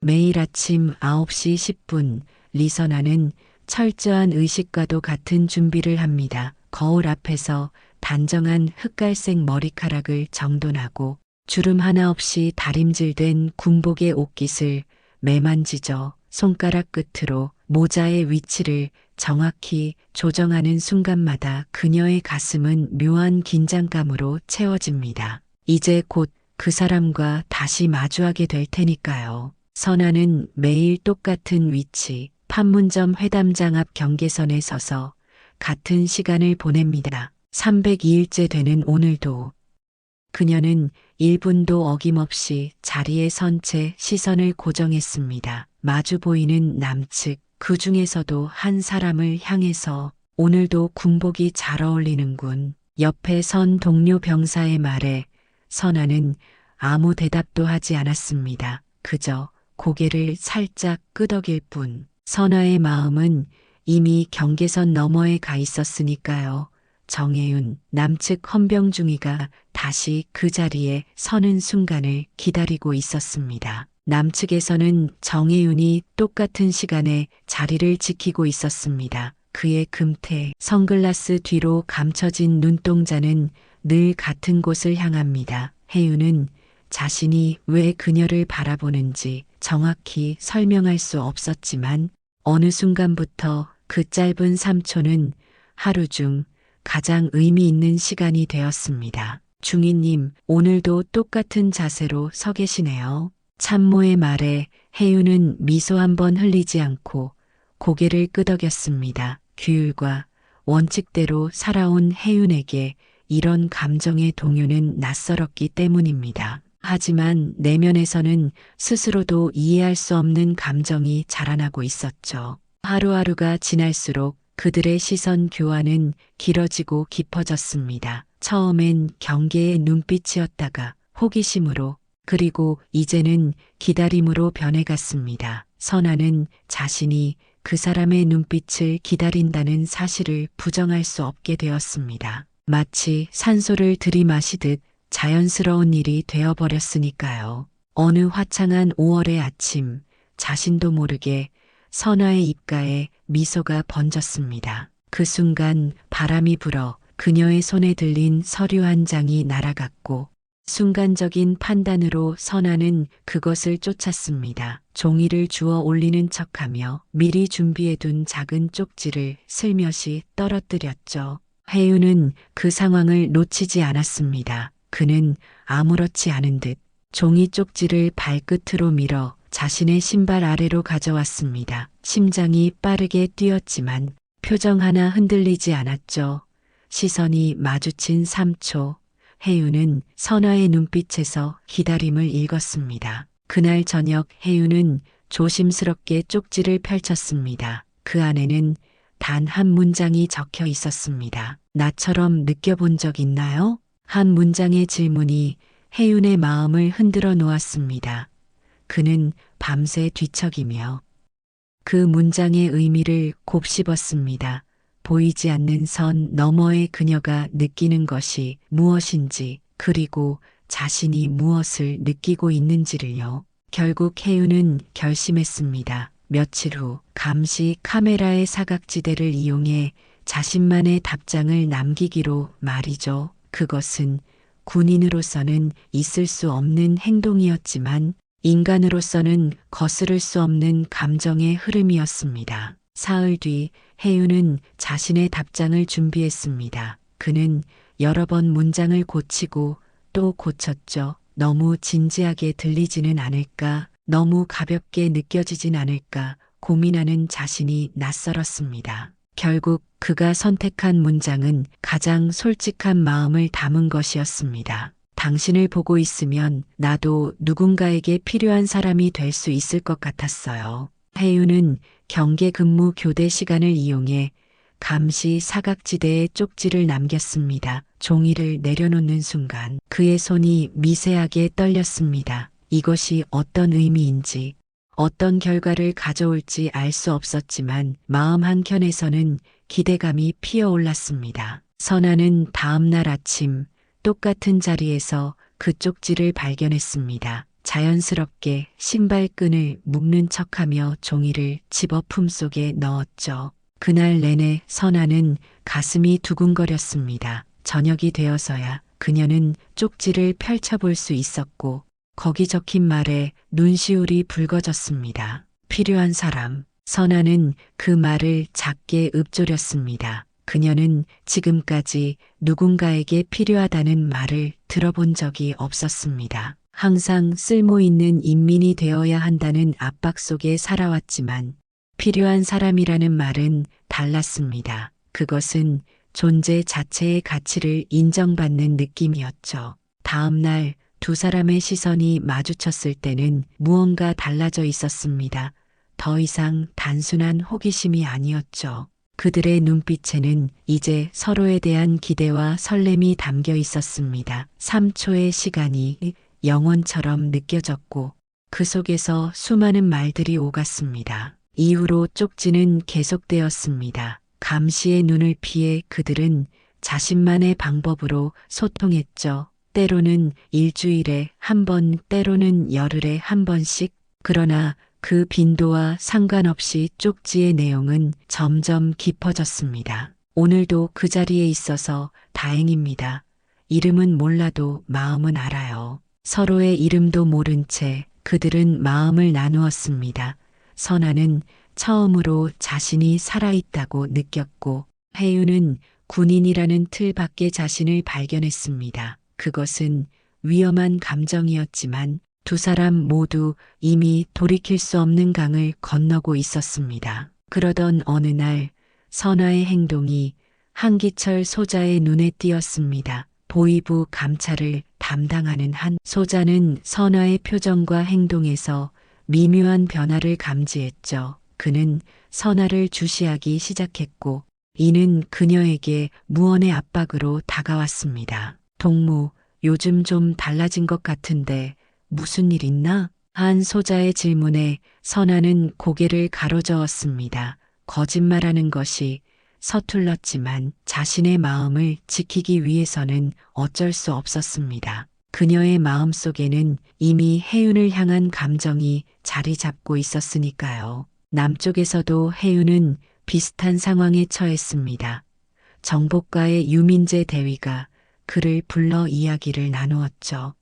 매일 아침 9시 10분 리선아는 철저한 의식과도 같은 준비를 합니다. 거울 앞에서 단정한 흑갈색 머리카락을 정돈하고 주름 하나 없이 다림질된 군복의 옷깃을 매만지져 손가락 끝으로 모자의 위치를 정확히 조정하는 순간마다 그녀의 가슴은 묘한 긴장감으로 채워집니다. 이제 곧 그 사람과 다시 마주하게 될 테니까요. 선아는 매일 똑같은 위치, 판문점 회담장 앞 경계선에 서서 같은 시간을 보냅니다. 302일째 되는 오늘도 그녀는 1분도 어김없이 자리에 선 채 시선을 고정했습니다. 마주 보이는 남측, 그 중에서도 한 사람을 향해서 오늘도 군복이 잘 어울리는군. 옆에 선 동료 병사의 말에 선아는 아무 대답도 하지 않았습니다. 그저 고개를 살짝 끄덕일 뿐. 선아의 마음은 이미 경계선 너머에 가 있었으니까요. 정혜윤, 남측 헌병중이가 다시 그 자리에 서는 순간을 기다리고 있었습니다. 남측에서는 정혜윤이 똑같은 시간에 자리를 지키고 있었습니다. 그의 금태, 선글라스 뒤로 감춰진 눈동자는 늘 같은 곳을 향합니다. 혜윤은 자신이 왜 그녀를 바라보는지 정확히 설명할 수 없었지만 어느 순간부터 그 짧은 3초는 하루 중 가장 의미 있는 시간이 되었습니다. 중위님, 오늘도 똑같은 자세로 서 계시네요. 참모의 말에 혜윤은 미소 한번 흘리지 않고 고개를 끄덕였습니다. 규율과 원칙대로 살아온 혜윤에게 이런 감정의 동요는 낯설었기 때문입니다. 하지만 내면에서는 스스로도 이해할 수 없는 감정이 자라나고 있었죠. 하루하루가 지날수록 그들의 시선 교환은 길어지고 깊어졌습니다. 처음엔 경계의 눈빛이었다가 호기심으로, 그리고 이제는 기다림으로 변해갔습니다. 선아는 자신이 그 사람의 눈빛을 기다린다는 사실을 부정할 수 없게 되었습니다. 마치 산소를 들이마시듯 자연스러운 일이 되어버렸으니까요. 어느 화창한 5월의 아침, 자신도 모르게 선아의 입가에 미소가 번졌습니다. 그 순간 바람이 불어 그녀의 손에 들린 서류 한 장이 날아갔고 순간적인 판단으로 선아는 그것을 쫓았습니다. 종이를 주워 올리는 척하며 미리 준비해둔 작은 쪽지를 슬며시 떨어뜨렸죠. 혜윤은 그 상황을 놓치지 않았습니다. 그는 아무렇지 않은 듯 종이 쪽지를 발끝으로 밀어 자신의 신발 아래로 가져왔습니다. 심장이 빠르게 뛰었지만 표정 하나 흔들리지 않았죠. 시선이 마주친 3초, 혜윤은 선아의 눈빛에서 기다림을 읽었습니다. 그날 저녁 혜윤은 조심스럽게 쪽지를 펼쳤습니다. 그 안에는 단 한 문장이 적혀 있었습니다. 나처럼 느껴본 적 있나요? 한 문장의 질문이 혜윤의 마음을 흔들어 놓았습니다. 그는 밤새 뒤척이며 그 문장의 의미를 곱씹었습니다. 보이지 않는 선 너머의 그녀가 느끼는 것이 무엇인지, 그리고 자신이 무엇을 느끼고 있는지를요. 결국 혜윤은 결심했습니다. 며칠 후 감시 카메라의 사각지대를 이용해 자신만의 답장을 남기기로 말이죠. 그것은 군인으로서는 있을 수 없는 행동이었지만 인간으로서는 거스를 수 없는 감정의 흐름이었습니다. 사흘 뒤 혜윤은 자신의 답장을 준비했습니다. 그는 여러 번 문장을 고치고 또 고쳤죠. 너무 진지하게 들리지는 않을까, 너무 가볍게 느껴지진 않을까 고민하는 자신이 낯설었습니다. 결국 그가 선택한 문장은 가장 솔직한 마음을 담은 것이었습니다. 당신을 보고 있으면 나도 누군가에게 필요한 사람이 될 수 있을 것 같았어요. 혜윤은 경계 근무 교대 시간을 이용해 감시 사각지대에 쪽지를 남겼습니다. 종이를 내려놓는 순간 그의 손이 미세하게 떨렸습니다. 이것이 어떤 의미인지, 어떤 결과를 가져올지 알 수 없었지만 마음 한켠에서는 기대감이 피어올랐습니다. 선아는 다음 날 아침 똑같은 자리에서 그 쪽지를 발견했습니다. 자연스럽게 신발끈을 묶는 척하며 종이를 집어 품속에 넣었죠. 그날 내내 선아는 가슴이 두근거렸습니다. 저녁이 되어서야 그녀는 쪽지를 펼쳐볼 수 있었고 거기 적힌 말에 눈시울이 붉어졌습니다. 필요한 사람. 선아는 그 말을 작게 읊조렸습니다. 그녀는 지금까지 누군가에게 필요하다는 말을 들어본 적이 없었습니다. 항상 쓸모 있는 인민이 되어야 한다는 압박 속에 살아왔지만 필요한 사람이라는 말은 달랐습니다. 그것은 존재 자체의 가치를 인정받는 느낌이었죠. 다음 날 두 사람의 시선이 마주쳤을 때는 무언가 달라져 있었습니다. 더 이상 단순한 호기심이 아니었죠. 그들의 눈빛에는 이제 서로에 대한 기대와 설렘이 담겨 있었습니다. 3초의 시간이 영원처럼 느껴졌고 그 속에서 수많은 말들이 오갔습니다. 이후로 쪽지는 계속되었습니다. 감시의 눈을 피해 그들은 자신만의 방법으로 소통했죠. 때로는 일주일에 한 번, 때로는 열흘에 한 번씩. 그러나 그 빈도와 상관없이 쪽지의 내용은 점점 깊어졌습니다. 오늘도 그 자리에 있어서 다행입니다. 이름은 몰라도 마음은 알아요. 서로의 이름도 모른 채 그들은 마음을 나누었습니다. 선아는 처음으로 자신이 살아있다고 느꼈고 혜윤은 군인이라는 틀 밖의 자신을 발견했습니다. 그것은 위험한 감정이었지만 두 사람 모두 이미 돌이킬 수 없는 강을 건너고 있었습니다. 그러던 어느 날 선아의 행동이 한기철 소자의 눈에 띄었습니다. 보위부 감찰을 담당하는 한 소자는 선아의 표정과 행동에서 미묘한 변화를 감지했죠. 그는 선아를 주시하기 시작했고 이는 그녀에게 무언의 압박으로 다가왔습니다. 동무, 요즘 좀 달라진 것 같은데 무슨 일 있나? 한 소자의 질문에 선아는 고개를 가로저었습니다. 거짓말하는 것이 서툴렀지만 자신의 마음을 지키기 위해서는 어쩔 수 없었습니다. 그녀의 마음속에는 이미 혜윤을 향한 감정이 자리 잡고 있었으니까요. 남쪽에서도 혜윤은 비슷한 상황에 처했습니다. 정복과의 유민재 대위가 그를 불러 이야기를 나누었죠.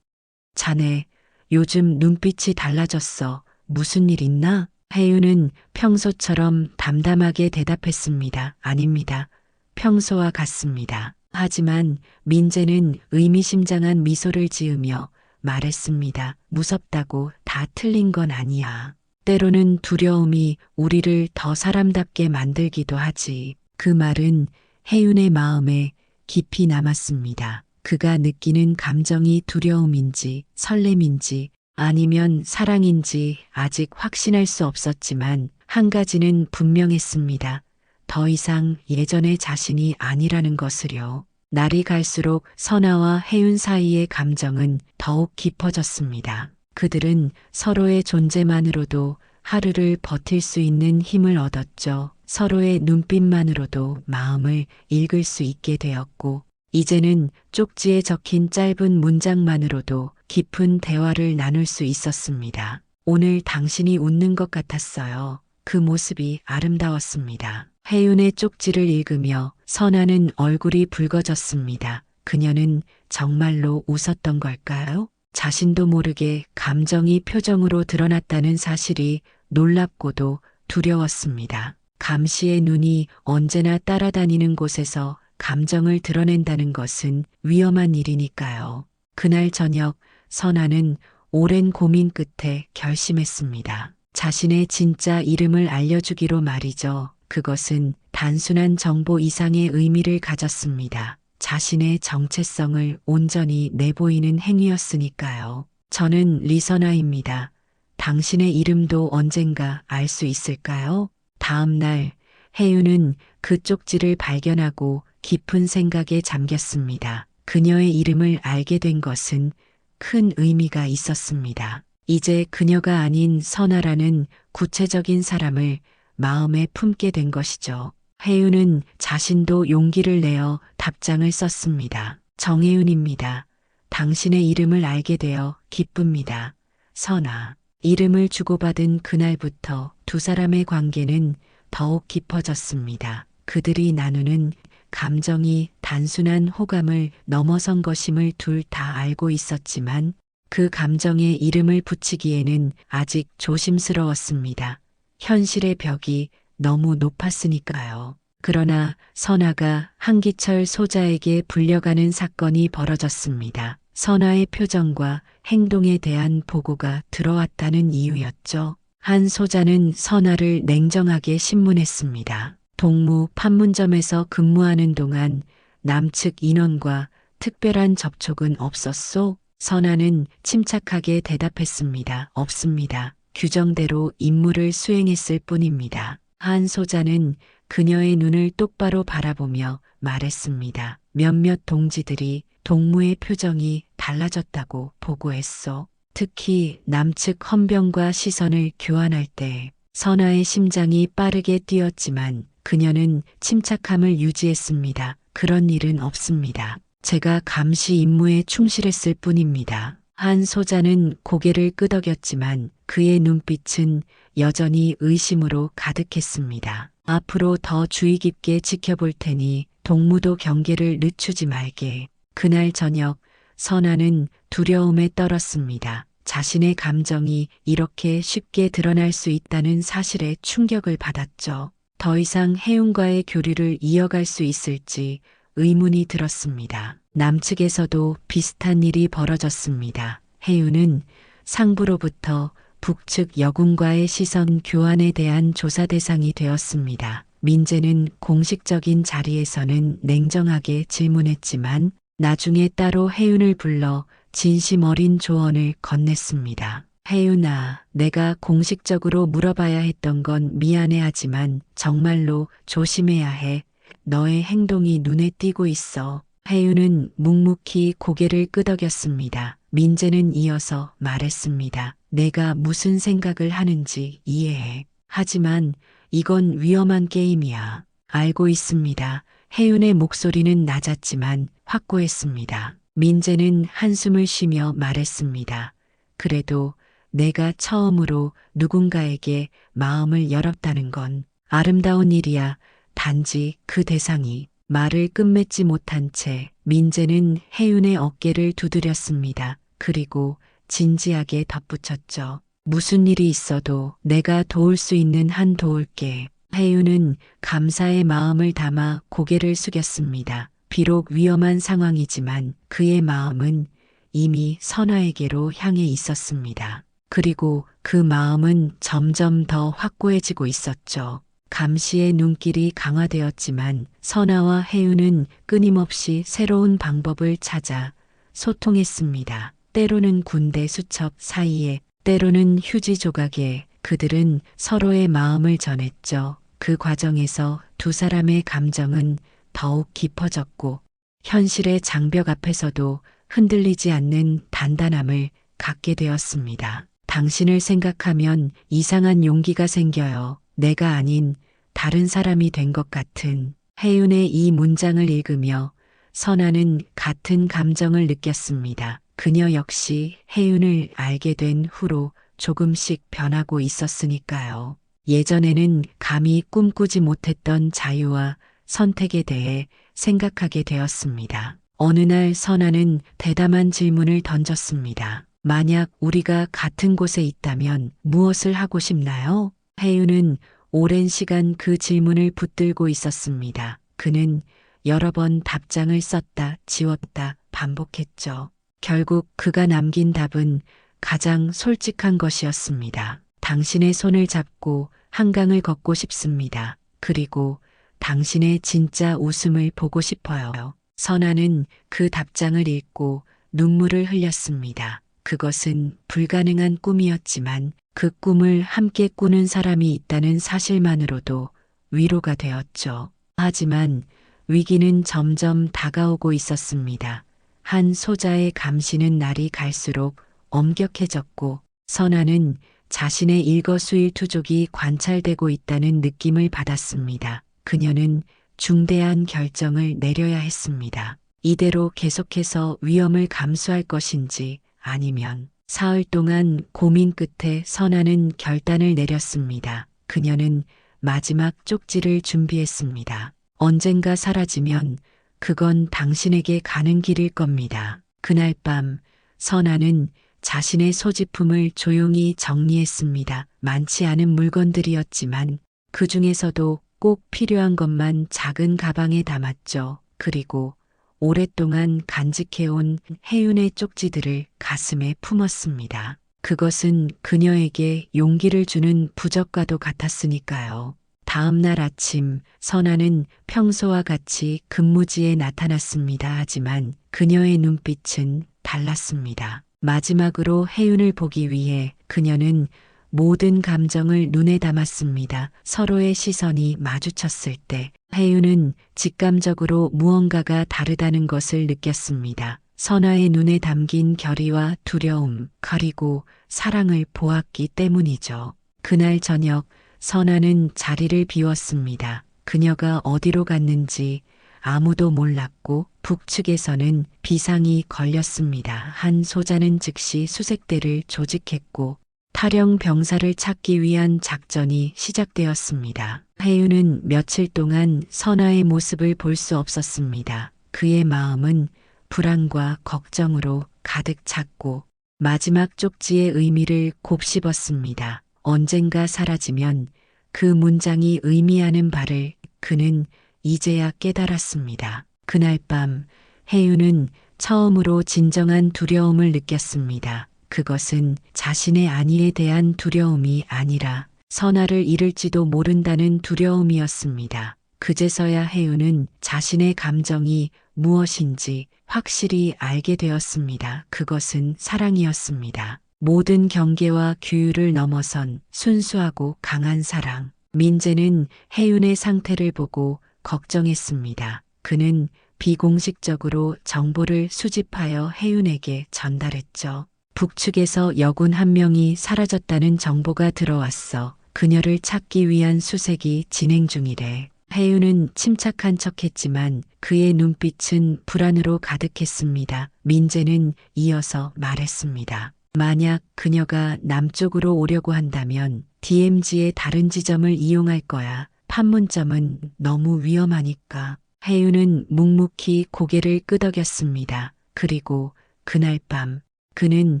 자네, 요즘 눈빛이 달라졌어. 무슨 일 있나? 혜윤은 평소처럼 담담하게 대답했습니다. 아닙니다. 평소와 같습니다. 하지만 민재는 의미심장한 미소를 지으며 말했습니다. 무섭다고 다 틀린 건 아니야. 때로는 두려움이 우리를 더 사람답게 만들기도 하지. 그 말은 혜윤의 마음에 깊이 남았습니다. 그가 느끼는 감정이 두려움인지 설렘인지 아니면 사랑인지 아직 확신할 수 없었지만 한 가지는 분명했습니다. 더 이상 예전의 자신이 아니라는 것을요. 날이 갈수록 선아와 혜윤 사이의 감정은 더욱 깊어졌습니다. 그들은 서로의 존재만으로도 하루를 버틸 수 있는 힘을 얻었죠. 서로의 눈빛만으로도 마음을 읽을 수 있게 되었고 이제는 쪽지에 적힌 짧은 문장만으로도 깊은 대화를 나눌 수 있었습니다. 오늘 당신이 웃는 것 같았어요. 그 모습이 아름다웠습니다. 혜윤의 쪽지를 읽으며 선아는 얼굴이 붉어졌습니다. 그녀는 정말로 웃었던 걸까요? 자신도 모르게 감정이 표정으로 드러났다는 사실이 놀랍고도 두려웠습니다. 감시의 눈이 언제나 따라다니는 곳에서 감정을 드러낸다는 것은 위험한 일이니까요. 그날 저녁 선아는 오랜 고민 끝에 결심했습니다. 자신의 진짜 이름을 알려주기로 말이죠. 그것은 단순한 정보 이상의 의미를 가졌습니다. 자신의 정체성을 온전히 내보이는 행위였으니까요. 저는 리선아입니다. 당신의 이름도 언젠가 알 수 있을까요? 다음 날 혜윤은 그 쪽지를 발견하고 깊은 생각에 잠겼습니다. 그녀의 이름을 알게 된 것은 큰 의미가 있었습니다. 이제 그녀가 아닌 선아라는 구체적인 사람을 마음에 품게 된 것이죠. 혜윤은 자신도 용기를 내어 답장을 썼습니다. 정혜윤입니다. 당신의 이름을 알게 되어 기쁩니다. 선아. 이름을 주고받은 그날부터 두 사람의 관계는 더욱 깊어졌습니다. 그들이 나누는 감정이 단순한 호감을 넘어선 것임을 둘 다 알고 있었지만 그 감정에 이름을 붙이기에는 아직 조심스러웠습니다. 현실의 벽이 너무 높았으니까요. 그러나 선아가 한기철 소자에게 불려가는 사건이 벌어졌습니다. 선아의 표정과 행동에 대한 보고가 들어왔다는 이유였죠. 한 소자는 선아를 냉정하게 신문했습니다. 동무 판문점에서 근무하는 동안 남측 인원과 특별한 접촉은 없었소? 선아는 침착하게 대답했습니다. 없습니다. 규정대로 임무를 수행했을 뿐입니다. 한 소자는 그녀의 눈을 똑바로 바라보며 말했습니다. 몇몇 동지들이 동무의 표정이 달라졌다고 보고했소. 특히 남측 헌병과 시선을 교환할 때 선아의 심장이 빠르게 뛰었지만 그녀는 침착함을 유지했습니다. 그런 일은 없습니다. 제가 감시 임무에 충실했을 뿐입니다. 한 소자는 고개를 끄덕였지만 그의 눈빛은 여전히 의심으로 가득했습니다. 앞으로 더 주의 깊게 지켜볼 테니 동무도 경계를 늦추지 말게. 그날 저녁 선아는 두려움에 떨었습니다. 자신의 감정이 이렇게 쉽게 드러날 수 있다는 사실에 충격을 받았죠. 더 이상 혜윤과의 교류를 이어갈 수 있을지 의문이 들었습니다. 남측에서도 비슷한 일이 벌어졌습니다. 혜윤은 상부로부터 북측 여군과의 시선 교환에 대한 조사 대상이 되었습니다. 민재는 공식적인 자리에서는 냉정하게 질문했지만 나중에 따로 혜윤을 불러 진심 어린 조언을 건넸습니다. 혜윤아, 내가 공식적으로 물어봐야 했던 건 미안해하지만 정말로 조심해야 해. 너의 행동이 눈에 띄고 있어. 혜윤은 묵묵히 고개를 끄덕였습니다. 민재는 이어서 말했습니다. 내가 무슨 생각을 하는지 이해해. 하지만 이건 위험한 게임이야. 알고 있습니다. 혜윤의 목소리는 낮았지만 확고했습니다. 민재는 한숨을 쉬며 말했습니다. 그래도 내가 처음으로 누군가에게 마음을 열었다는 건 아름다운 일이야. 단지 그 대상이. 말을 끝맺지 못한 채 민재는 혜윤의 어깨를 두드렸습니다. 그리고 진지하게 덧붙였죠. 무슨 일이 있어도 내가 도울 수 있는 한 도울게. 혜윤은 감사의 마음을 담아 고개를 숙였습니다. 비록 위험한 상황이지만 그의 마음은 이미 선아에게로 향해 있었습니다. 그리고 그 마음은 점점 더 확고해지고 있었죠. 감시의 눈길이 강화되었지만 선아와 혜윤은 끊임없이 새로운 방법을 찾아 소통했습니다. 때로는 군대 수첩 사이에, 때로는 휴지 조각에 그들은 서로의 마음을 전했죠. 그 과정에서 두 사람의 감정은 더욱 깊어졌고 현실의 장벽 앞에서도 흔들리지 않는 단단함을 갖게 되었습니다. 당신을 생각하면 이상한 용기가 생겨요. 내가 아닌 다른 사람이 된 것 같은. 혜윤의 이 문장을 읽으며 선아는 같은 감정을 느꼈습니다. 그녀 역시 혜윤을 알게 된 후로 조금씩 변하고 있었으니까요. 예전에는 감히 꿈꾸지 못했던 자유와 선택에 대해 생각하게 되었습니다. 어느 날 선아는 대담한 질문을 던졌습니다. 만약 우리가 같은 곳에 있다면 무엇을 하고 싶나요? 혜윤은 오랜 시간 그 질문을 붙들고 있었습니다. 그는 여러 번 답장을 썼다, 지웠다, 반복했죠. 결국 그가 남긴 답은 가장 솔직한 것이었습니다. 당신의 손을 잡고 한강을 걷고 싶습니다. 그리고 당신의 진짜 웃음을 보고 싶어요. 선아는 그 답장을 읽고 눈물을 흘렸습니다. 그것은 불가능한 꿈이었지만 그 꿈을 함께 꾸는 사람이 있다는 사실만으로도 위로가 되었죠. 하지만 위기는 점점 다가오고 있었습니다. 한 소자의 감시는 날이 갈수록 엄격해졌고 선아는 자신의 일거수일투족이 관찰되고 있다는 느낌을 받았습니다. 그녀는 중대한 결정을 내려야 했습니다. 이대로 계속해서 위험을 감수할 것인지 아니면 사흘 동안 고민 끝에 선아는 결단을 내렸습니다. 그녀는 마지막 쪽지를 준비했습니다. 언젠가 사라지면 그건 당신에게 가는 길일 겁니다. 그날 밤 선아는 자신의 소지품을 조용히 정리했습니다. 많지 않은 물건들이었지만 그 중에서도 꼭 필요한 것만 작은 가방에 담았죠. 그리고 오랫동안 간직해온 혜윤의 쪽지들을 가슴에 품었습니다. 그것은 그녀에게 용기를 주는 부적과도 같았으니까요. 다음 날 아침 선아는 평소와 같이 근무지에 나타났습니다. 하지만 그녀의 눈빛은 달랐습니다. 마지막으로 혜윤을 보기 위해 그녀는 모든 감정을 눈에 담았습니다. 서로의 시선이 마주쳤을 때 혜윤은 직감적으로 무언가가 다르다는 것을 느꼈습니다. 선아의 눈에 담긴 결의와 두려움, 그리고 사랑을 보았기 때문이죠. 그날 저녁 선아는 자리를 비웠습니다. 그녀가 어디로 갔는지 아무도 몰랐고 북측에서는 비상이 걸렸습니다. 한 소자는 즉시 수색대를 조직했고 탈영 병사를 찾기 위한 작전이 시작되었습니다. 혜윤은 며칠 동안 선아의 모습을 볼 수 없었습니다. 그의 마음은 불안과 걱정으로 가득 찼고 마지막 쪽지의 의미를 곱씹었습니다. 언젠가 사라지면 그 문장이 의미하는 바를 그는 이제야 깨달았습니다. 그날 밤 혜윤은 처음으로 진정한 두려움을 느꼈습니다. 그것은 자신의 안위에 대한 두려움이 아니라 선아를 잃을지도 모른다는 두려움이었습니다. 그제서야 혜윤은 자신의 감정이 무엇인지 확실히 알게 되었습니다. 그것은 사랑이었습니다. 모든 경계와 규율을 넘어선 순수하고 강한 사랑. 민재는 혜윤의 상태를 보고 걱정했습니다. 그는 비공식적으로 정보를 수집하여 혜윤에게 전달했죠. 북측에서 여군 한 명이 사라졌다는 정보가 들어왔어. 그녀를 찾기 위한 수색이 진행 중이래. 혜윤은 침착한 척했지만 그의 눈빛은 불안으로 가득했습니다. 민재는 이어서 말했습니다. 만약 그녀가 남쪽으로 오려고 한다면 DMZ의 다른 지점을 이용할 거야. 판문점은 너무 위험하니까. 혜윤은 묵묵히 고개를 끄덕였습니다. 그리고 그날 밤 그는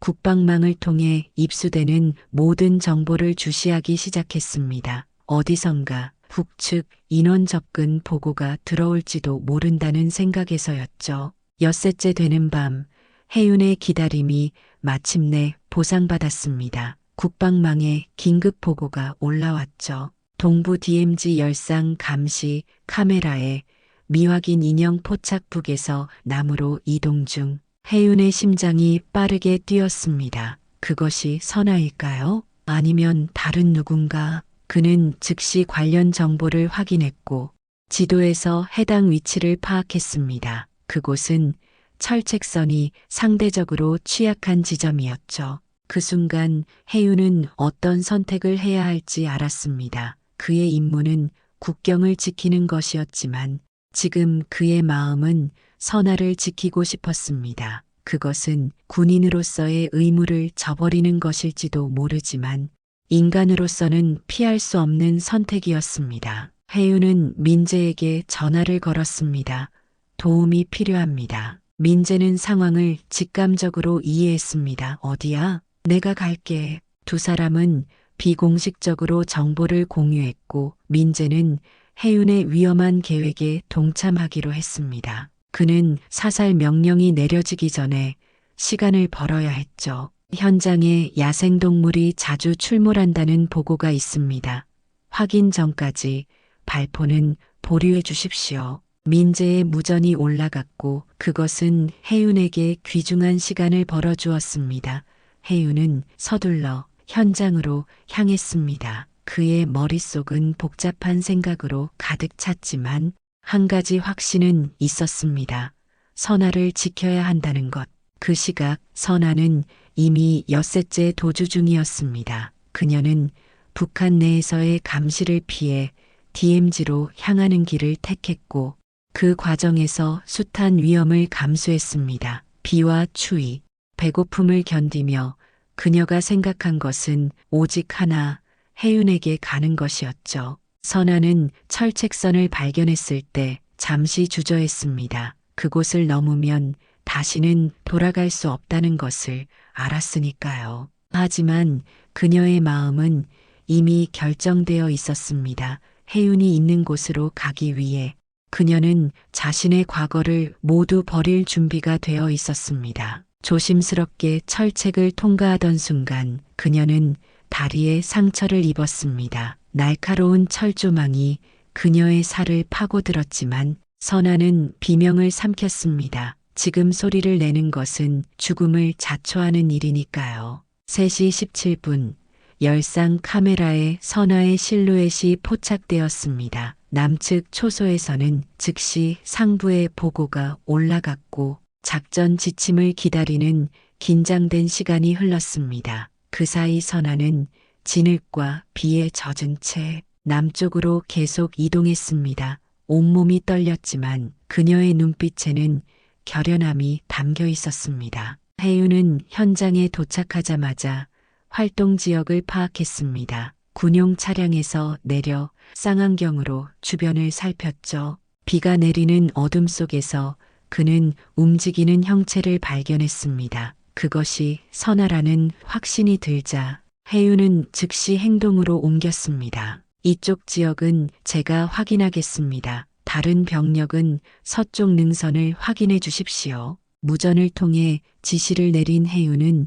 국방망을 통해 입수되는 모든 정보를 주시하기 시작했습니다. 어디선가 북측 인원 접근 보고가 들어올지도 모른다는 생각에서였죠. 엿새째 되는 밤 혜윤의 기다림이 마침내 보상받았습니다. 국방망에 긴급 보고가 올라왔죠. 동부 DMZ 열상 감시 카메라에 미확인 인형 포착 북에서 남으로 이동 중. 혜윤의 심장이 빠르게 뛰었습니다. 그것이 선아일까요? 아니면 다른 누군가? 그는 즉시 관련 정보를 확인했고 지도에서 해당 위치를 파악했습니다. 그곳은 철책선이 상대적으로 취약한 지점이었죠. 그 순간 혜윤은 어떤 선택을 해야 할지 알았습니다. 그의 임무는 국경을 지키는 것이었지만 지금 그의 마음은 선아를 지키고 싶었습니다. 그것은 군인으로서의 의무를 저버리는 것일지도 모르지만 인간으로서는 피할 수 없는 선택이었습니다. 혜윤은 민재에게 전화를 걸었습니다. 도움이 필요합니다. 민재는 상황을 직감적으로 이해했습니다. 어디야? 내가 갈게. 두 사람은 비공식적으로 정보를 공유했고 민재는 혜윤의 위험한 계획에 동참하기로 했습니다. 그는 사살 명령이 내려지기 전에 시간을 벌어야 했죠. 현장에 야생동물이 자주 출몰한다는 보고가 있습니다. 확인 전까지 발포는 보류해 주십시오. 민재의 무전이 올라갔고 그것은 혜윤에게 귀중한 시간을 벌어주었습니다. 혜윤은 서둘러 현장으로 향했습니다. 그의 머릿속은 복잡한 생각으로 가득 찼지만 한 가지 확신은 있었습니다. 선아를 지켜야 한다는 것. 그 시각 선아는 이미 엿새째 도주 중이었습니다. 그녀는 북한 내에서의 감시를 피해 DMZ로 향하는 길을 택했고 그 과정에서 숱한 위험을 감수했습니다. 비와 추위, 배고픔을 견디며 그녀가 생각한 것은 오직 하나, 혜윤에게 가는 것이었죠. 선아는 철책선을 발견했을 때 잠시 주저했습니다. 그곳을 넘으면 다시는 돌아갈 수 없다는 것을 알았으니까요. 하지만 그녀의 마음은 이미 결정되어 있었습니다. 혜윤이 있는 곳으로 가기 위해 그녀는 자신의 과거를 모두 버릴 준비가 되어 있었습니다. 조심스럽게 철책을 통과하던 순간 그녀는 다리에 상처를 입었습니다. 날카로운 철조망이 그녀의 살을 파고들었지만 선아는 비명을 삼켰습니다. 지금 소리를 내는 것은 죽음을 자초하는 일이니까요. 3시 17분 열상 카메라에 선아의 실루엣이 포착되었습니다. 남측 초소에서는 즉시 상부의 보고가 올라갔고 작전 지침을 기다리는 긴장된 시간이 흘렀습니다. 그 사이 선아는 진흙과 비에 젖은 채 남쪽으로 계속 이동했습니다. 온몸이 떨렸지만 그녀의 눈빛에는 결연함이 담겨 있었습니다. 혜윤은 현장에 도착하자마자 활동 지역을 파악했습니다. 군용 차량에서 내려 쌍안경으로 주변을 살폈죠. 비가 내리는 어둠 속에서 그는 움직이는 형체를 발견했습니다. 그것이 선아라는 확신이 들자 혜윤은 즉시 행동으로 옮겼습니다. 이쪽 지역은 제가 확인하겠습니다. 다른 병력은 서쪽 능선을 확인해 주십시오. 무전을 통해 지시를 내린 혜윤은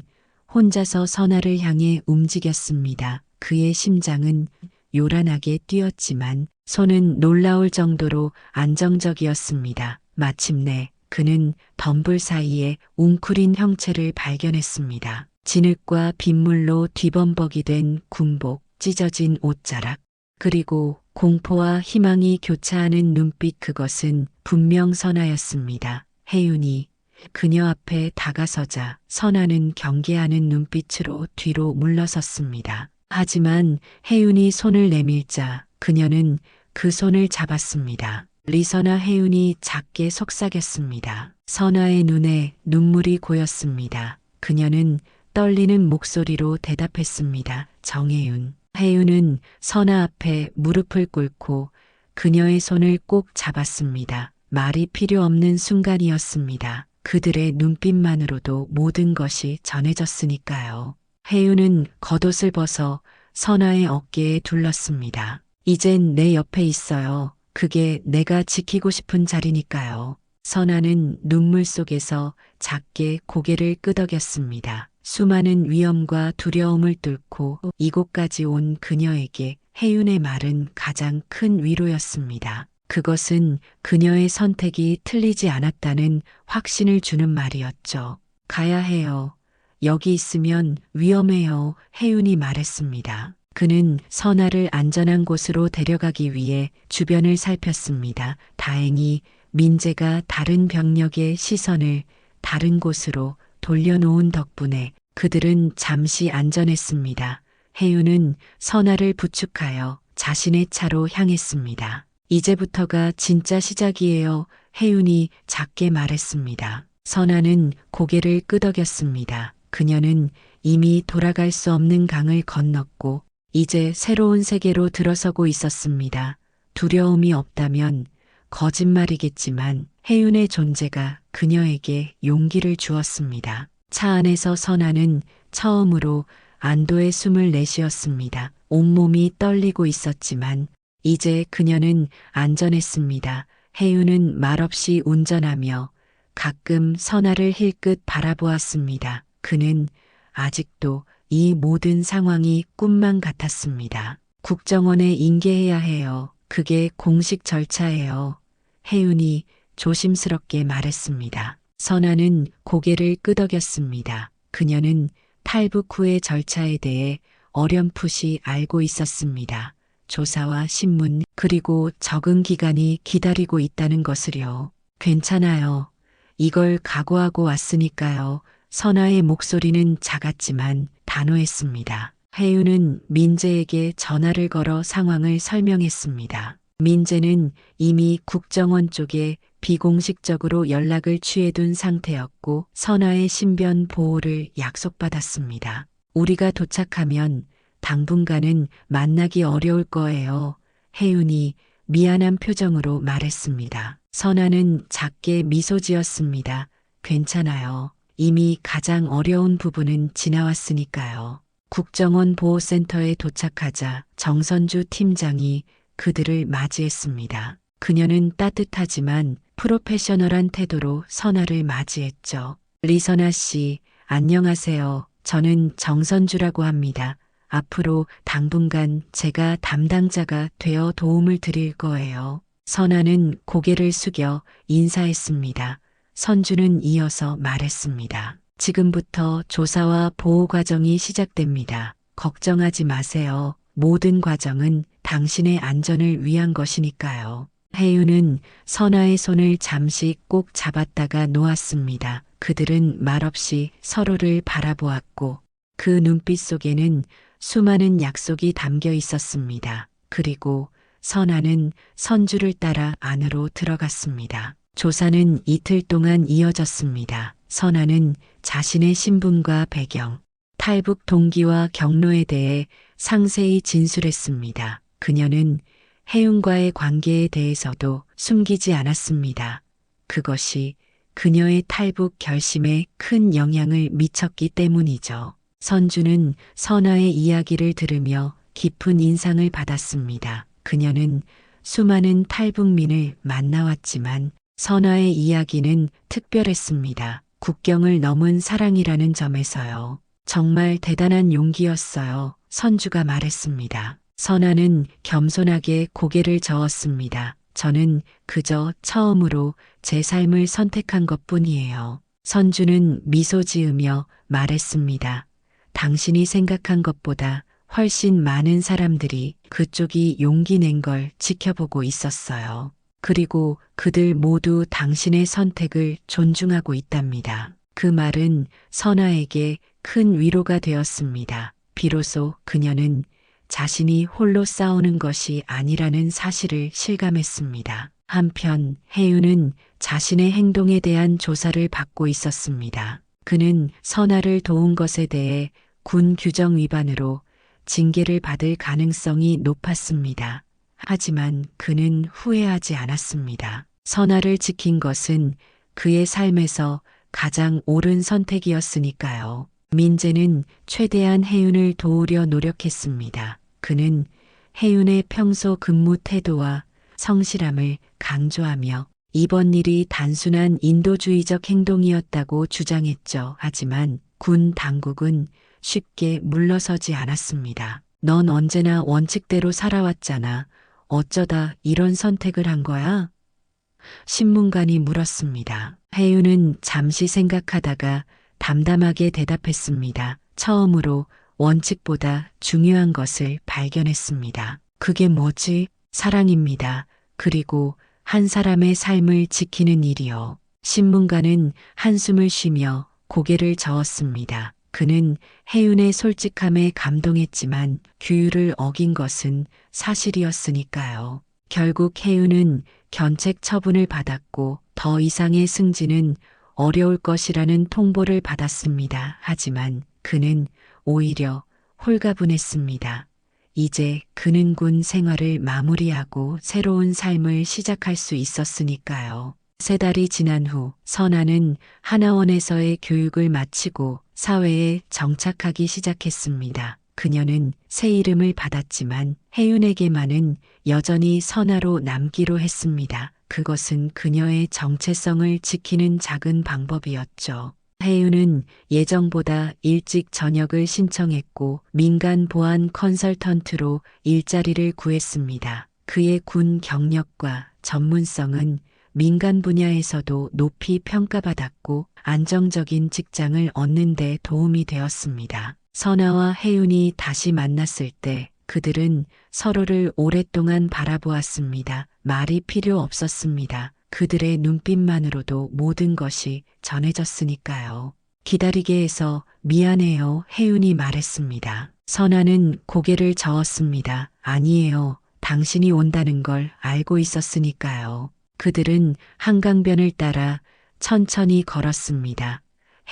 혼자서 선아를 향해 움직였습니다. 그의 심장은 요란하게 뛰었지만 손은 놀라울 정도로 안정적이었습니다. 마침내 그는 덤불 사이에 웅크린 형체를 발견했습니다. 진흙과 빗물로 뒤범벅이 된 군복, 찢어진 옷자락, 그리고 공포와 희망이 교차하는 눈빛, 그것은 분명 선아였습니다. 혜윤이 그녀 앞에 다가서자 선아는 경계하는 눈빛으로 뒤로 물러섰습니다. 하지만 혜윤이 손을 내밀자 그녀는 그 손을 잡았습니다. 리선아, 혜윤이 작게 속삭였습니다. 선아의 눈에 눈물이 고였습니다. 그녀는 떨리는 목소리로 대답했습니다. 정혜윤. 혜윤은 선아 앞에 무릎을 꿇고 그녀의 손을 꼭 잡았습니다. 말이 필요 없는 순간이었습니다. 그들의 눈빛만으로도 모든 것이 전해졌으니까요. 혜윤은 겉옷을 벗어 선아의 어깨에 둘렀습니다. 이젠 내 옆에 있어요. 그게 내가 지키고 싶은 자리니까요. 선아는 눈물 속에서 작게 고개를 끄덕였습니다. 수많은 위험과 두려움을 뚫고 이곳까지 온 그녀에게 혜윤의 말은 가장 큰 위로였습니다. 그것은 그녀의 선택이 틀리지 않았다는 확신을 주는 말이었죠. 가야 해요. 여기 있으면 위험해요. 혜윤이 말했습니다. 그는 선아를 안전한 곳으로 데려가기 위해 주변을 살폈습니다. 다행히 민재가 다른 병력의 시선을 다른 곳으로 돌려놓은 덕분에 그들은 잠시 안전했습니다. 혜윤은 선아를 부축하여 자신의 차로 향했습니다. 이제부터가 진짜 시작이에요. 혜윤이 작게 말했습니다. 선아는 고개를 끄덕였습니다. 그녀는 이미 돌아갈 수 없는 강을 건넜고 이제 새로운 세계로 들어서고 있었습니다. 두려움이 없다면 거짓말이겠지만 혜윤의 존재가 그녀에게 용기를 주었습니다. 차 안에서 선아는 처음으로 안도의 숨을 내쉬었습니다. 온몸이 떨리고 있었지만 이제 그녀는 안전했습니다. 혜윤은 말없이 운전하며 가끔 선아를 힐끗 바라보았습니다. 그는 아직도 이 모든 상황이 꿈만 같았습니다. 국정원에 인계해야 해요. 그게 공식 절차예요. 혜윤이 조심스럽게 말했습니다. 선아는 고개를 끄덕였습니다. 그녀는 탈북 후의 절차에 대해 어렴풋이 알고 있었습니다. 조사와 신문 그리고 적응 기간이 기다리고 있다는 것을요. 괜찮아요. 이걸 각오하고 왔으니까요. 선아의 목소리는 작았지만 단호했습니다. 혜윤은 민재에게 전화를 걸어 상황을 설명했습니다. 민재는 이미 국정원 쪽에 비공식적으로 연락을 취해둔 상태였고 선아의 신변 보호를 약속받았습니다. 우리가 도착하면 당분간은 만나기 어려울 거예요. 혜윤이 미안한 표정으로 말했습니다. 선아는 작게 미소 지었습니다. 괜찮아요. 이미 가장 어려운 부분은 지나왔으니까요. 국정원 보호센터에 도착하자 정선주 팀장이 그들을 맞이했습니다. 그녀는 따뜻하지만 프로페셔널한 태도로 선아를 맞이했죠. 리선아 씨, 안녕하세요. 저는 정선주라고 합니다. 앞으로 당분간 제가 담당자가 되어 도움을 드릴 거예요. 선아는 고개를 숙여 인사했습니다. 선주는 이어서 말했습니다. 지금부터 조사와 보호 과정이 시작됩니다. 걱정하지 마세요. 모든 과정은 당신의 안전을 위한 것이니까요. 혜윤은 선아의 손을 잠시 꼭 잡았다가 놓았습니다. 그들은 말없이 서로를 바라보았고 그 눈빛 속에는 수많은 약속이 담겨 있었습니다. 그리고 선아는 선주를 따라 안으로 들어갔습니다. 조사는 이틀 동안 이어졌습니다. 선아는 자신의 신분과 배경, 탈북 동기와 경로에 대해 상세히 진술했습니다. 그녀는 혜윤과의 관계에 대해서도 숨기지 않았습니다. 그것이 그녀의 탈북 결심에 큰 영향을 미쳤기 때문이죠. 선주는 선아의 이야기를 들으며 깊은 인상을 받았습니다. 그녀는 수많은 탈북민을 만나왔지만 선아의 이야기는 특별했습니다. 국경을 넘은 사랑이라는 점에서요. 정말 대단한 용기였어요. 선주가 말했습니다. 선아는 겸손하게 고개를 저었습니다. 저는 그저 처음으로 제 삶을 선택한 것뿐이에요. 선주는 미소 지으며 말했습니다. 당신이 생각한 것보다 훨씬 많은 사람들이 그쪽이 용기 낸 걸 지켜보고 있었어요. 그리고 그들 모두 당신의 선택을 존중하고 있답니다. 그 말은 선아에게 큰 위로가 되었습니다. 비로소 그녀는 자신이 홀로 싸우는 것이 아니라는 사실을 실감했습니다. 한편 혜윤은 자신의 행동에 대한 조사를 받고 있었습니다. 그는 선아를 도운 것에 대해 군 규정 위반으로 징계를 받을 가능성이 높았습니다. 하지만 그는 후회하지 않았습니다. 선아를 지킨 것은 그의 삶에서 가장 옳은 선택이었으니까요. 민재는 최대한 혜윤을 도우려 노력했습니다. 그는 혜윤의 평소 근무 태도와 성실함을 강조하며 이번 일이 단순한 인도주의적 행동이었다고 주장했죠. 하지만 군 당국은 쉽게 물러서지 않았습니다. 넌 언제나 원칙대로 살아왔잖아. 어쩌다 이런 선택을 한 거야? 신문관이 물었습니다. 혜윤은 잠시 생각하다가 담담하게 대답했습니다. 처음으로 원칙보다 중요한 것을 발견했습니다. 그게 뭐지? 사랑입니다. 그리고 한 사람의 삶을 지키는 일이요. 신문가는 한숨을 쉬며 고개를 저었습니다. 그는 혜윤의 솔직함에 감동했지만 규율을 어긴 것은 사실이었으니까요. 결국 혜윤은 견책 처분을 받았고 더 이상의 승진은 어려울 것이라는 통보를 받았습니다. 하지만 그는 오히려 홀가분했습니다. 이제 그는 군 생활을 마무리하고 새로운 삶을 시작할 수 있었으니까요. 3달이 지난 후 선아는 하나원에서의 교육을 마치고 사회에 정착하기 시작했습니다. 그녀는 새 이름을 받았지만 혜윤에게만은 여전히 선아로 남기로 했습니다. 그것은 그녀의 정체성을 지키는 작은 방법이었죠. 혜윤은 예정보다 일찍 전역을 신청했고 민간 보안 컨설턴트로 일자리를 구했습니다. 그의 군 경력과 전문성은 민간 분야에서도 높이 평가받았고 안정적인 직장을 얻는 데 도움이 되었습니다. 선아와 혜윤이 다시 만났을 때 그들은 서로를 오랫동안 바라보았습니다. 말이 필요 없었습니다. 그들의 눈빛만으로도 모든 것이 전해졌으니까요. 기다리게 해서 미안해요. 혜윤이 말했습니다. 선아는 고개를 저었습니다. 아니에요. 당신이 온다는 걸 알고 있었으니까요. 그들은 한강변을 따라 천천히 걸었습니다.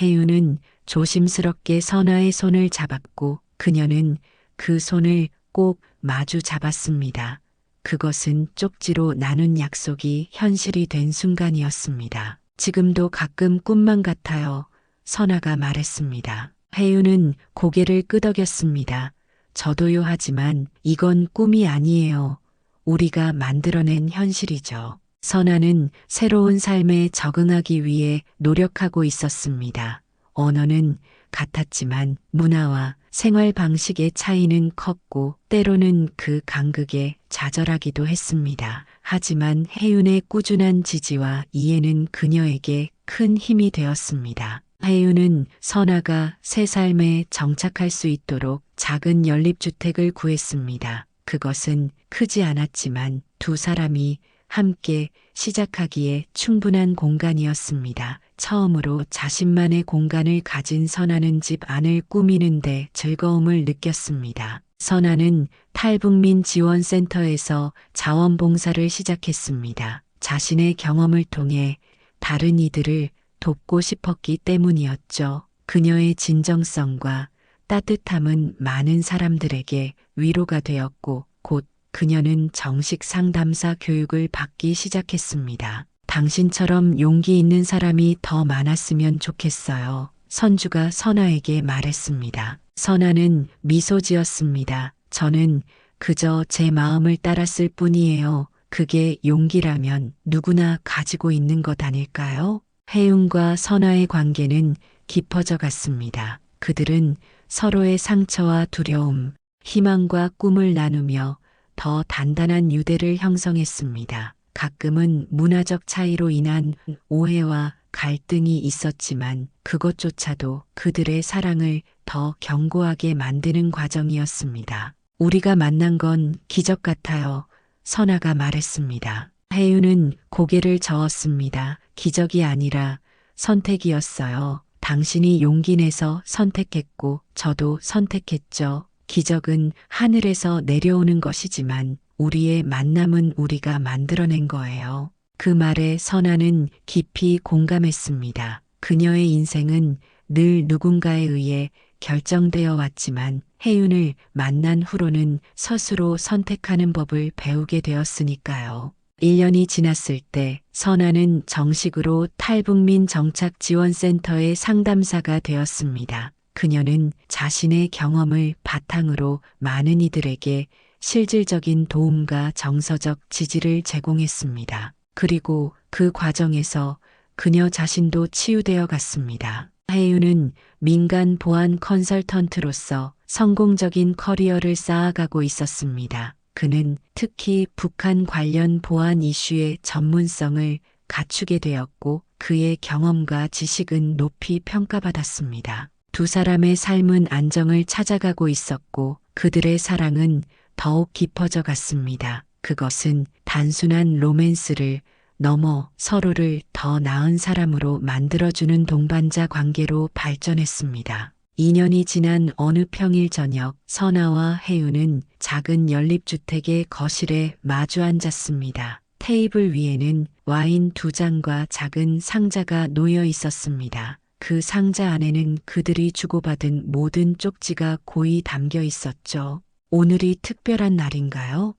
혜윤은 조심스럽게 선아의 손을 잡았고 그녀는 그 손을 꼭 마주 잡았습니다. 그것은 쪽지로 나눈 약속이 현실이 된 순간이었습니다. 지금도 가끔 꿈만 같아요. 선아가 말했습니다. 혜윤은 고개를 끄덕였습니다. 저도요 하지만 이건 꿈이 아니에요. 우리가 만들어낸 현실이죠. 선아는 새로운 삶에 적응하기 위해 노력하고 있었습니다. 언어는 같았지만 문화와 생활 방식의 차이는 컸고 때로는 그 간극에 좌절하기도 했습니다. 하지만 혜윤의 꾸준한 지지와 이해는 그녀에게 큰 힘이 되었습니다. 혜윤은 선아가 새 삶에 정착할 수 있도록 작은 연립주택을 구했습니다. 그것은 크지 않았지만 두 사람이 함께 시작하기에 충분한 공간이었습니다. 처음으로 자신만의 공간을 가진 선아는 집 안을 꾸미는데 즐거움을 느꼈습니다. 선아는 탈북민 지원센터에서 자원봉사를 시작했습니다. 자신의 경험을 통해 다른 이들을 돕고 싶었기 때문이었죠. 그녀의 진정성과 따뜻함은 많은 사람들에게 위로가 되었고 곧 그녀는 정식 상담사 교육을 받기 시작했습니다. 당신처럼 용기 있는 사람이 더 많았으면 좋겠어요. 선주가 선아에게 말했습니다. 선아는 미소 지었습니다. 저는 그저 제 마음을 따랐을 뿐이에요. 그게 용기라면 누구나 가지고 있는 것 아닐까요? 혜윤과 선아의 관계는 깊어져 갔습니다. 그들은 서로의 상처와 두려움, 희망과 꿈을 나누며 더 단단한 유대를 형성했습니다. 가끔은 문화적 차이로 인한 오해와 갈등이 있었지만 그것조차도 그들의 사랑을 더 견고하게 만드는 과정이었습니다. 우리가 만난 건 기적 같아요. 선아가 말했습니다. 혜윤은 고개를 저었습니다. 기적이 아니라 선택이었어요. 당신이 용기 내서 선택했고 저도 선택했죠. 기적은 하늘에서 내려오는 것이지만 우리의 만남은 우리가 만들어낸 거예요. 그 말에 선아는 깊이 공감했습니다. 그녀의 인생은 늘 누군가에 의해 결정되어 왔지만 혜윤을 만난 후로는 스스로 선택하는 법을 배우게 되었으니까요. 1년이 지났을 때 선아는 정식으로 탈북민 정착지원센터의 상담사가 되었습니다. 그녀는 자신의 경험을 바탕으로 많은 이들에게 실질적인 도움과 정서적 지지를 제공했습니다. 그리고 그 과정에서 그녀 자신도 치유되어 갔습니다. 혜윤은 민간 보안 컨설턴트로서 성공적인 커리어를 쌓아가고 있었습니다. 그는 특히 북한 관련 보안 이슈의 전문성을 갖추게 되었고 그의 경험과 지식은 높이 평가받았습니다. 두 사람의 삶은 안정을 찾아가고 있었고 그들의 사랑은 더욱 깊어져 갔습니다. 그것은 단순한 로맨스를 넘어 서로를 더 나은 사람으로 만들어주는 동반자 관계로 발전했습니다. 2년이 지난 어느 평일 저녁 선아와 혜윤은 작은 연립주택의 거실에 마주 앉았습니다. 테이블 위에는 와인 2잔과 작은 상자가 놓여 있었습니다. 그 상자 안에는 그들이 주고받은 모든 쪽지가 고이 담겨 있었죠. 오늘이 특별한 날인가요?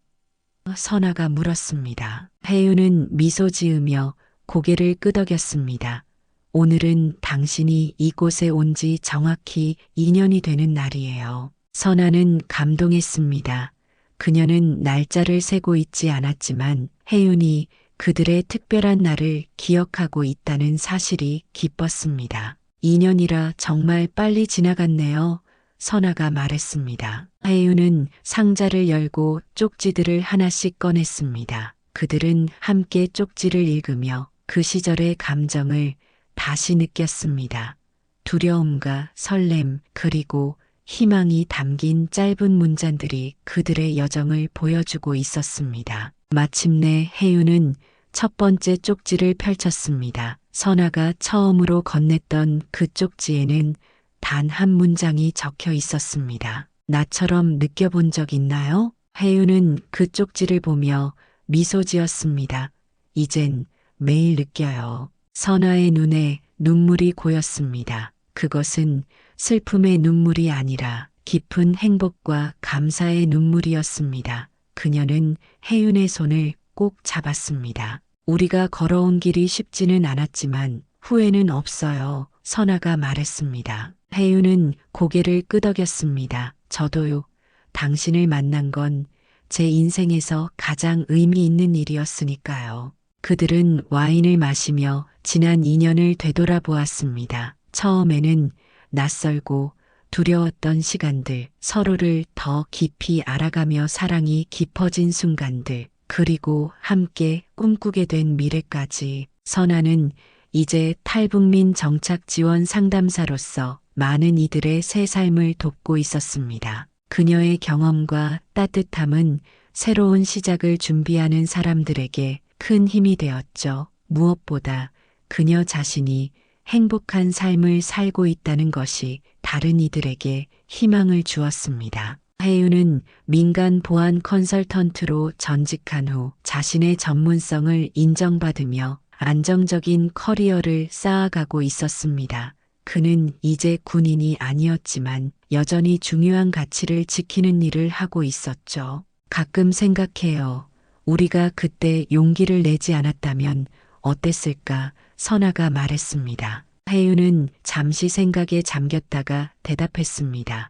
선아가 물었습니다. 혜윤은 미소 지으며 고개를 끄덕였습니다. 오늘은 당신이 이곳에 온 지 정확히 2년이 되는 날이에요. 선아는 감동했습니다. 그녀는 날짜를 세고 있지 않았지만 혜윤이 그들의 특별한 날을 기억하고 있다는 사실이 기뻤습니다. 2년이라 정말 빨리 지나갔네요. 선아가 말했습니다. 혜윤은 상자를 열고 쪽지들을 하나씩 꺼냈습니다. 그들은 함께 쪽지를 읽으며 그 시절의 감정을 다시 느꼈습니다. 두려움과 설렘 그리고 희망이 담긴 짧은 문장들이 그들의 여정을 보여주고 있었습니다. 마침내 혜윤은 첫 번째 쪽지를 펼쳤습니다. 선아가 처음으로 건넸던 그 쪽지에는 단 한 문장이 적혀 있었습니다. 나처럼 느껴본 적 있나요? 혜윤은 그 쪽지를 보며 미소 지었습니다. 이젠 매일 느껴요. 선아의 눈에 눈물이 고였습니다. 그것은 슬픔의 눈물이 아니라 깊은 행복과 감사의 눈물이었습니다. 그녀는 혜윤의 손을 꼭 잡았습니다. 우리가 걸어온 길이 쉽지는 않았지만 후회는 없어요. 선아가 말했습니다. 혜윤은 고개를 끄덕였습니다. 저도요. 당신을 만난 건 제 인생에서 가장 의미 있는 일이었으니까요. 그들은 와인을 마시며 지난 인연을 되돌아보았습니다. 처음에는 낯설고 두려웠던 시간들, 서로를 더 깊이 알아가며 사랑이 깊어진 순간들, 그리고 함께 꿈꾸게 된 미래까지. 선아는 이제 탈북민 정착 지원 상담사로서 많은 이들의 새 삶을 돕고 있었습니다. 그녀의 경험과 따뜻함은 새로운 시작을 준비하는 사람들에게 큰 힘이 되었죠. 무엇보다 그녀 자신이 행복한 삶을 살고 있다는 것이 다른 이들에게 희망을 주었습니다. 혜윤은 민간 보안 컨설턴트로 전직한 후 자신의 전문성을 인정받으며 안정적인 커리어를 쌓아가고 있었습니다. 그는 이제 군인이 아니었지만 여전히 중요한 가치를 지키는 일을 하고 있었죠. 가끔 생각해요. 우리가 그때 용기를 내지 않았다면 어땠을까? 선아가 말했습니다. 혜윤은 잠시 생각에 잠겼다가 대답했습니다.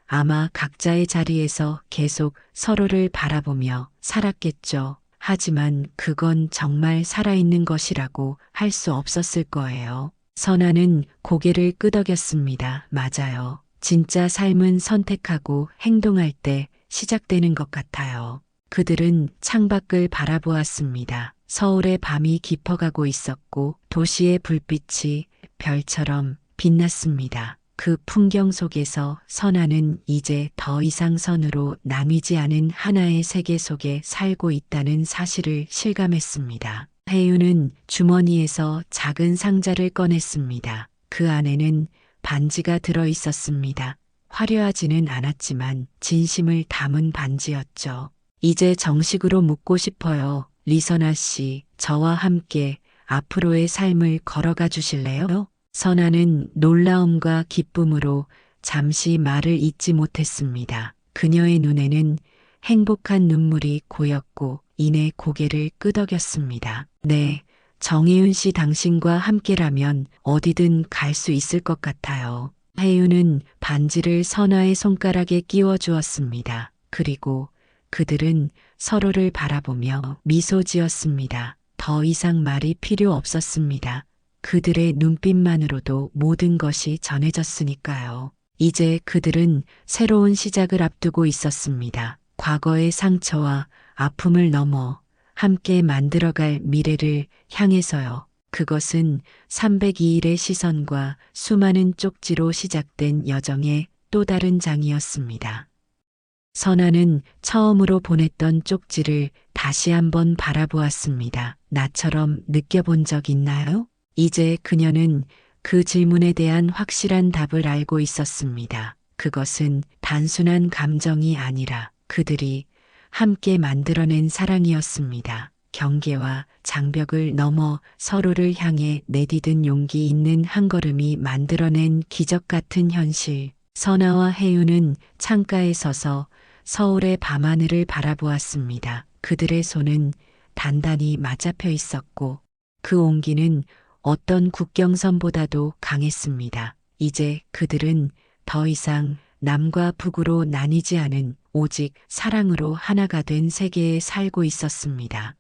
아마 각자의 자리에서 계속 서로를 바라보며 살았겠죠. 하지만 그건 정말 살아있는 것이라고 할 수 없었을 거예요. 선아는 고개를 끄덕였습니다. 맞아요. 진짜 삶은 선택하고 행동할 때 시작되는 것 같아요. 그들은 창밖을 바라보았습니다. 서울의 밤이 깊어가고 있었고 도시의 불빛이 별처럼 빛났습니다. 그 풍경 속에서 선아는 이제 더 이상 선으로 나뉘지 않은 하나의 세계 속에 살고 있다는 사실을 실감했습니다. 혜윤은 주머니에서 작은 상자를 꺼냈습니다. 그 안에는 반지가 들어 있었습니다. 화려하지는 않았지만 진심을 담은 반지였죠. 이제 정식으로 묻고 싶어요. 리선아 씨, 저와 함께 앞으로의 삶을 걸어가 주실래요? 선아는 놀라움과 기쁨으로 잠시 말을 잇지 못했습니다. 그녀의 눈에는 행복한 눈물이 고였고 이내 고개를 끄덕였습니다. 네, 정혜윤 씨 당신과 함께라면 어디든 갈 수 있을 것 같아요. 혜윤은 반지를 선아의 손가락에 끼워 주었습니다. 그리고 그들은 서로를 바라보며 미소 지었습니다. 더 이상 말이 필요 없었습니다. 그들의 눈빛만으로도 모든 것이 전해졌으니까요. 이제 그들은 새로운 시작을 앞두고 있었습니다. 과거의 상처와 아픔을 넘어 함께 만들어갈 미래를 향해서요. 그것은 302일의 시선과 수많은 쪽지로 시작된 여정의 또 다른 장이었습니다. 선아는 처음으로 보냈던 쪽지를 다시 한번 바라보았습니다. 나처럼 느껴본 적 있나요? 이제 그녀는 그 질문에 대한 확실한 답을 알고 있었습니다. 그것은 단순한 감정이 아니라 그들이 함께 만들어낸 사랑이었습니다. 경계와 장벽을 넘어 서로를 향해 내디딘 용기 있는 한 걸음이 만들어낸 기적 같은 현실. 선아와 혜윤은 창가에 서서 서울의 밤하늘을 바라보았습니다. 그들의 손은 단단히 맞잡혀 있었고 그 온기는 어떤 국경선보다도 강했습니다. 이제 그들은 더 이상 남과 북으로 나뉘지 않은 오직 사랑으로 하나가 된 세계에 살고 있었습니다.